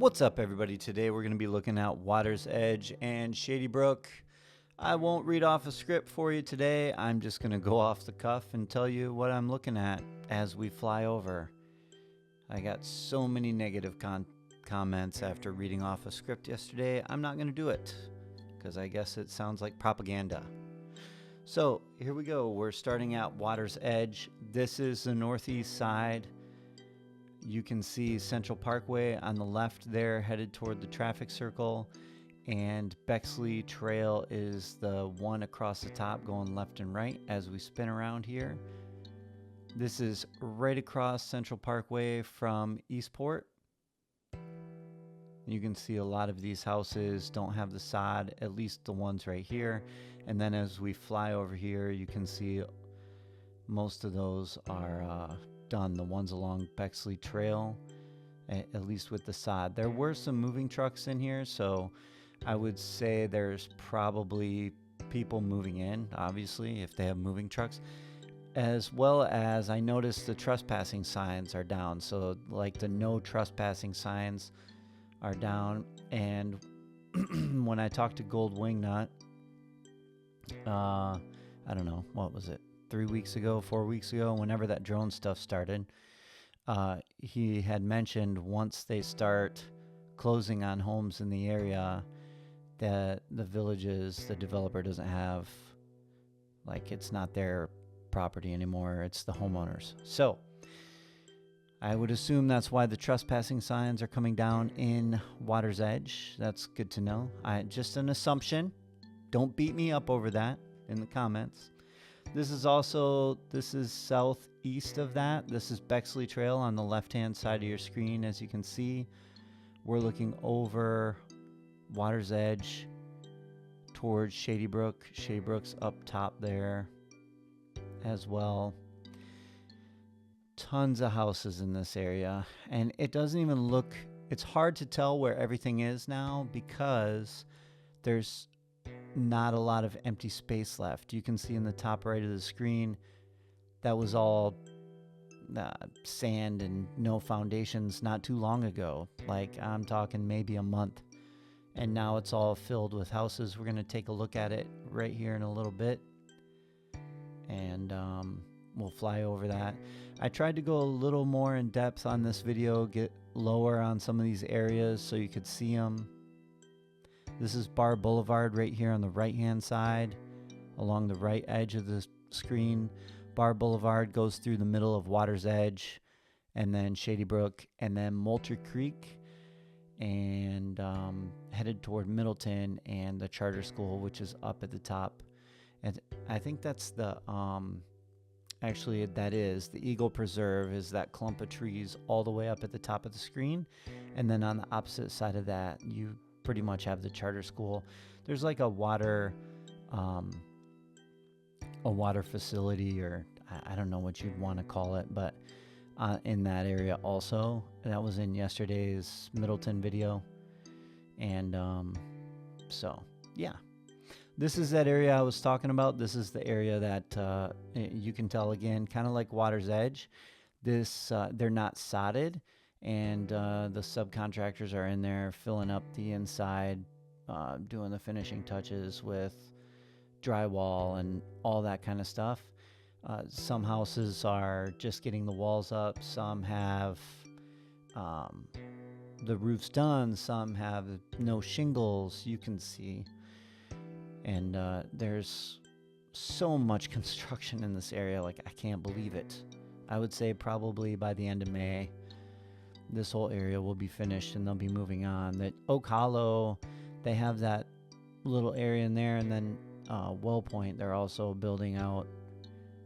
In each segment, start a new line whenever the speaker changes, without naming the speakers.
What's up, everybody? Today we're going to be looking at Water's Edge and Shady Brook. I won't read off a script for you today. I'm just going to go off the cuff and tell you what I'm looking at as we fly over. I got so many negative comments after reading off a script yesterday. I'm not going to do it because I guess it sounds like propaganda. So here we go. We're starting at Water's Edge. This is the northeast side. You can see Central Parkway on the left there, headed toward the traffic circle, and Bexley Trail is the one across the top going left and right as we spin around here. This is right across Central Parkway from Eastport. You can see a lot of these houses don't have the sod, at least the ones right here. And then as we fly over here, you can see most of those are done, the ones along Bexley Trail, at least with the sod. There were some moving trucks in here, so I would say there's probably people moving in, obviously, if they have moving trucks, as well as I noticed the trespassing signs are down. So like the no trespassing signs are down. And when I talked to Gold Wingnut, I don't know, what was it? 3 weeks ago, 4 weeks ago, whenever that drone stuff started, he had mentioned once they start closing on homes in the area, that the villages, the developer doesn't have, like, it's not their property anymore, it's the homeowners. So I would assume that's why the trespassing signs are coming down in Water's Edge. That's good to know. Just an assumption. Don't beat me up over that in the comments. This is southeast of that. This is Bexley Trail on the left-hand side of your screen. As you can see, we're looking over Water's Edge towards Shady Brook. Shady Brook's up top there as well. Tons of houses in this area. And it doesn't even look, it's hard to tell where everything is now because there's not a lot of empty space left. You can see in the top right of the screen that was all sand and no foundations not too long ago. Like, I'm talking maybe a month, and now it's all filled with houses. We're going to take a look at it right here in a little bit, and we'll fly over that. I tried to go a little more in depth on this video, get lower on some of these areas so you could see them. This is Bar Boulevard right here on the right-hand side, along the right edge of the screen. Bar Boulevard goes through the middle of Water's Edge, and then Shady Brook, and then Moultrie Creek, and headed toward Middleton and the charter school, which is up at the top. And I think that's the, actually that is, the Eagle Preserve is that clump of trees all the way up at the top of the screen. And then on the opposite side of that, you pretty much have the charter school. There's like a water facility, or I don't know what you'd want to call it, but in that area also. That was in yesterday's Middleton video. And so yeah, this is that area I was talking about. This is the area that you can tell, again, kind of like Water's Edge. This they're not sodded, and the subcontractors are in there filling up the inside, doing the finishing touches with drywall and all that kind of stuff. Some houses are just getting the walls up. Some have the roofs done. Some have no shingles, you can see. And there's so much construction in this area, like, I can't believe it. I would say probably by the end of May, this whole area will be finished and they'll be moving on. That Oak Hollow, they have that little area in there, and then Well Point, they're also building out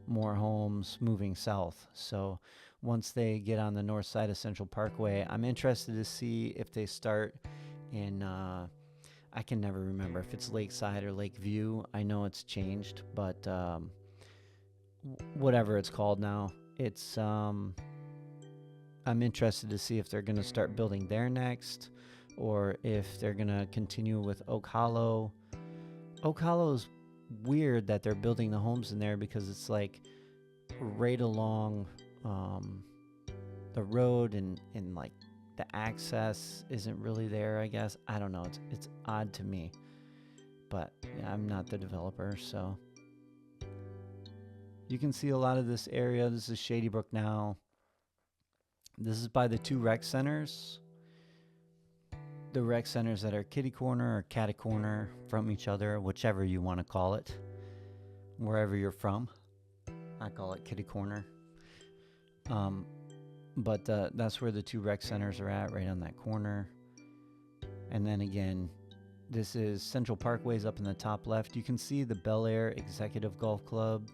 more homes moving south. So once they get on the north side of Central Parkway, I'm interested to see if they start in, I can never remember if it's Lakeside or Lakeview. I know it's changed, but whatever it's called now, it's I'm interested to see if they're going to start building there next, or if they're going to continue with Oak Hollow. Oak Hollow is weird that they're building the homes in there because it's like right along the road and like the access isn't really there, I guess. I don't know. It's odd to me. But yeah, I'm not the developer, so you can see a lot of this area. This is Shadybrook now. This is by the 2 rec centers. The rec centers that are kitty corner or catty corner from each other, whichever you want to call it, wherever you're from. I call it kitty corner. But that's where the 2 rec centers are at, right on that corner. And then again, this is Central Parkway's up in the top left. You can see the Bel Air Executive Golf Club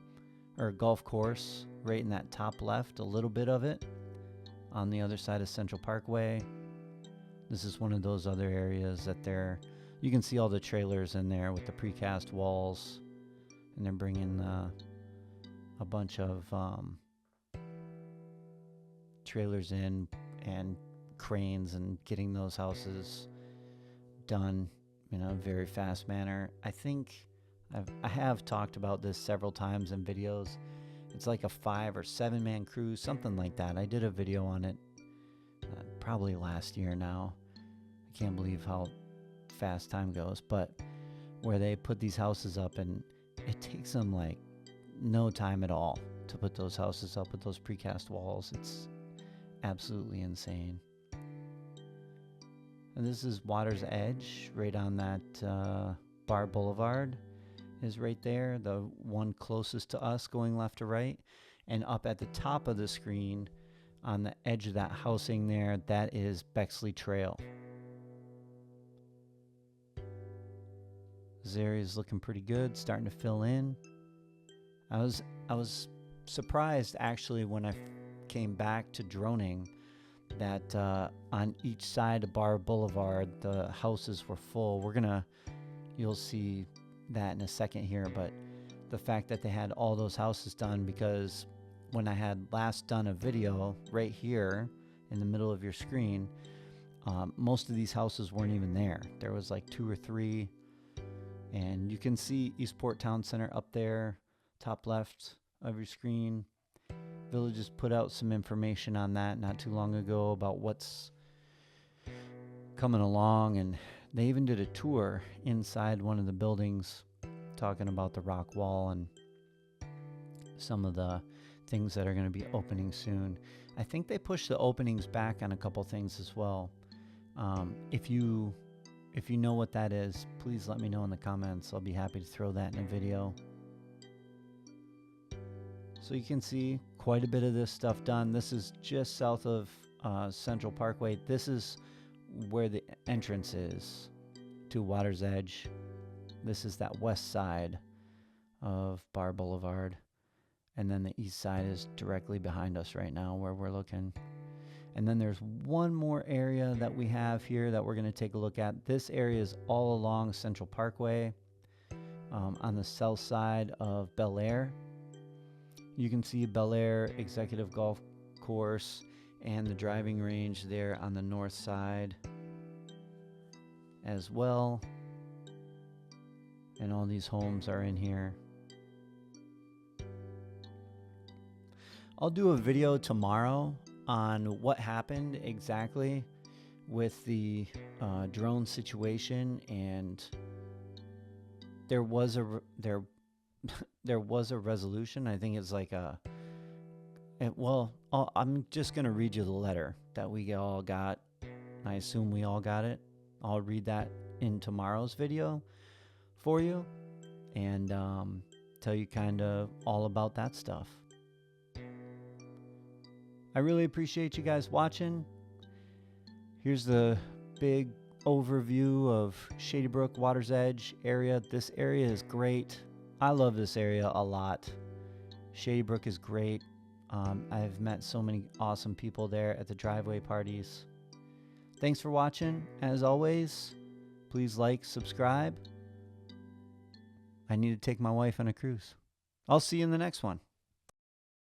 or golf course right in that top left, a little bit of it on the other side of Central Parkway. This is one of those other areas that you can see all the trailers in there with the precast walls, and they're bringing a bunch of trailers in and cranes and getting those houses done in a very fast manner. I think I have talked about this several times in videos. It's like a 5 or 7 man crew, something like that. I did a video on it probably last year now. I can't believe how fast time goes, but where they put these houses up, and it takes them like no time at all to put those houses up with those precast walls. It's absolutely insane. And this is Water's Edge, right on that Bar Boulevard is right there, the one closest to us going left to right. And up at the top of the screen on the edge of that housing there, that is Bexley Trail. This area is looking pretty good, starting to fill in. I was surprised actually when I came back to droning that on each side of Bar Boulevard the houses were full. You'll see that in a second here, but the fact that they had all those houses done, because when I had last done a video right here in the middle of your screen, most of these houses weren't even there. There was like 2 or 3, and you can see Eastport Town Center up there, top left of your screen. Villages put out some information on that not too long ago about what's coming along, and they even did a tour inside one of the buildings talking about the rock wall and some of the things that are going to be opening soon. I think they pushed the openings back on a couple things as well. If you know what that is, please let me know in the comments. I'll be happy to throw that in a video. So you can see quite a bit of this stuff done. This is just south of Central Parkway. This is where the entrance is to Water's Edge. This is that west side of Bar Boulevard. And then the east side is directly behind us right now where we're looking. And then there's one more area that we have here that we're going to take a look at. This area is all along Central Parkway on the south side of Bel Air. You can see Bel Air Executive Golf Course and the driving range there on the north side as well. And all these homes are in here. I'll do a video tomorrow on what happened exactly with the drone situation, and there was a resolution. I think it's like I'm just gonna read you the letter that we all got. I assume we all got it. I'll read that in tomorrow's video for you and tell you kind of all about that stuff. I really appreciate you guys watching. Here's the big overview of Shadybrook, Water's Edge area. This area is great. I love this area a lot. Shadybrook is great. I've met so many awesome people there at the driveway parties. Thanks for watching. As always, please like, subscribe. I need to take my wife on a cruise. I'll see you in the next one.